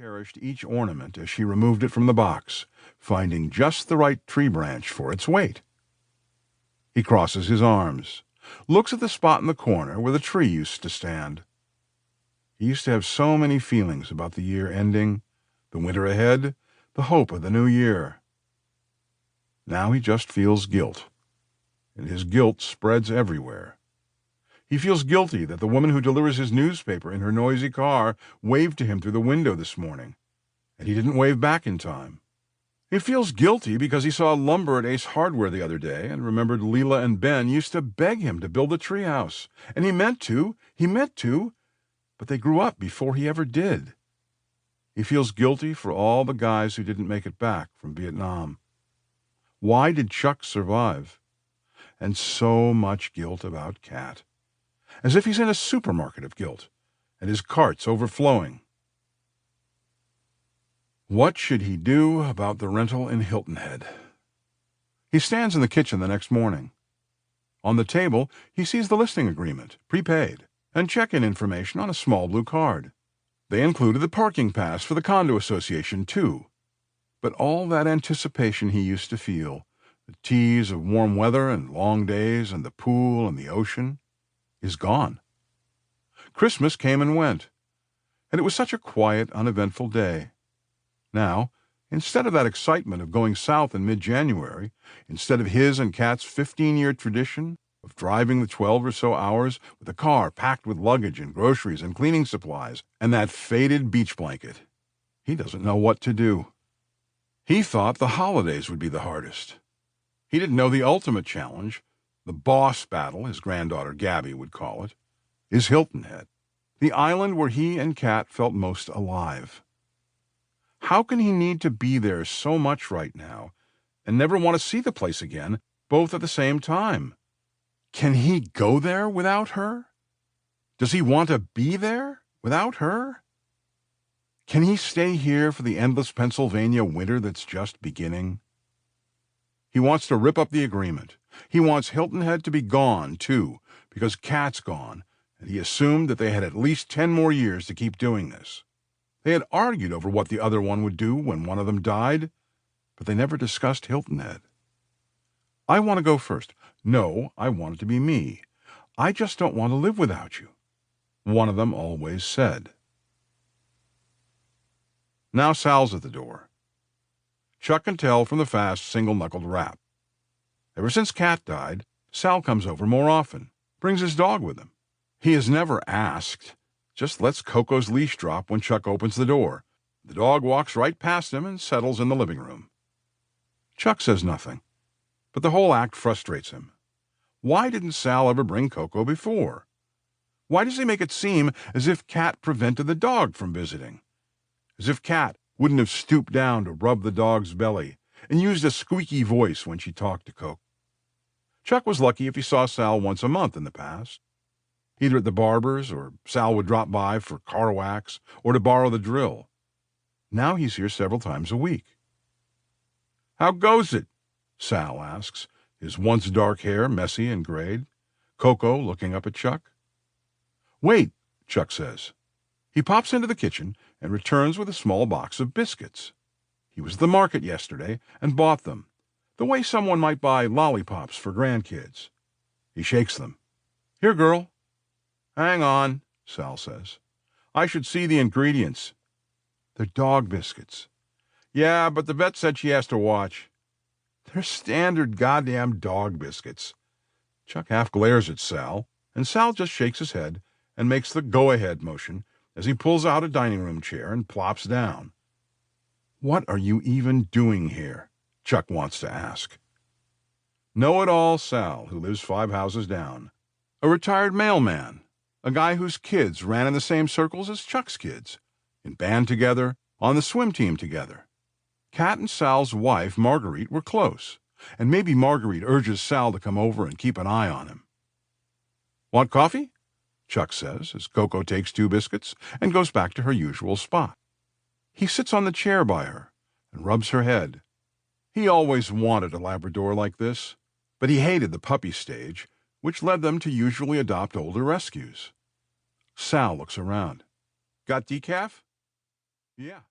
cherished each ornament as she removed it from the box, finding just the right tree branch for its weight. He crosses his arms, looks at the spot in the corner where the tree used to stand. He used to have so many feelings about the year ending, the winter ahead, the hope of the new year. Now he just feels guilt, and his guilt spreads everywhere. He feels guilty that the woman who delivers his newspaper in her noisy car waved to him through the window this morning, and he didn't wave back in time. He feels guilty because he saw lumber at Ace Hardware the other day and remembered Leela and Ben used to beg him to build a treehouse, and he meant to, but they grew up before he ever did. He feels guilty for all the guys who didn't make it back from Vietnam. Why did Chuck survive? And so much guilt about Kat. As if he's in a supermarket of guilt, and his cart's overflowing. What should he do about the rental in Hilton Head? He stands in the kitchen the next morning. On the table, he sees the listing agreement, prepaid, and check-in information on a small blue card. They included the parking pass for the condo association, too. But all that anticipation he used to feel, the tease of warm weather and long days and the pool and the ocean, is gone. Christmas came and went, and it was such a quiet, uneventful day. Now, instead of that excitement of going south in mid-January, instead of his and Kat's 15-year tradition of driving the 12 or so hours with a car packed with luggage and groceries and cleaning supplies and that faded beach blanket, he doesn't know what to do. He thought the holidays would be the hardest. He didn't know the ultimate challenge, the boss battle, his granddaughter Gabby would call it, is Hilton Head, the island where he and Kat felt most alive. How can he need to be there so much right now and never want to see the place again, both at the same time? Can he go there without her? Does he want to be there without her? Can he stay here for the endless Pennsylvania winter that's just beginning? He wants to rip up the agreement. He wants Hilton Head to be gone, too, because Kat's gone, and he assumed that they had at least 10 more years to keep doing this. They had argued over what the other one would do when one of them died, but they never discussed Hilton Head. I want to go first. No, I want it to be me. I just don't want to live without you, one of them always said. Now Sal's at the door. Chuck can tell from the fast, single-knuckled rap. Ever since Kat died, Sal comes over more often, brings his dog with him. He has never asked, just lets Coco's leash drop when Chuck opens the door. The dog walks right past him and settles in the living room. Chuck says nothing, but the whole act frustrates him. Why didn't Sal ever bring Coco before? Why does he make it seem as if Kat prevented the dog from visiting? As if Kat wouldn't have stooped down to rub the dog's belly and used a squeaky voice when she talked to Coco. Chuck was lucky if he saw Sal once a month in the past, either at the barber's or Sal would drop by for car wax or to borrow the drill. Now he's here several times a week. How goes it? Sal asks, his once dark hair messy and grayed, Coco looking up at Chuck. Wait, Chuck says. He pops into the kitchen and returns with a small box of biscuits. He was at the market yesterday and bought them, the way someone might buy lollipops for grandkids. He shakes them. Here, girl. Hang on, Sal says. I should see the ingredients. They're dog biscuits. Yeah, but the vet said she has to watch. They're standard goddamn dog biscuits. Chuck half glares at Sal, and Sal just shakes his head and makes the go-ahead motion as he pulls out a dining room chair and plops down. What are you even doing here? Chuck wants to ask. Know-it-all Sal, who lives 5 houses down. A retired mailman. A guy whose kids ran in the same circles as Chuck's kids. In band together, on the swim team together. Kat and Sal's wife, Marguerite, were close, and maybe Marguerite urges Sal to come over and keep an eye on him. Want coffee? Chuck says as Coco takes 2 biscuits and goes back to her usual spot. He sits on the chair by her and rubs her head. He always wanted a Labrador like this, but he hated the puppy stage, which led them to usually adopt older rescues. Sal looks around. Got decaf? Yeah.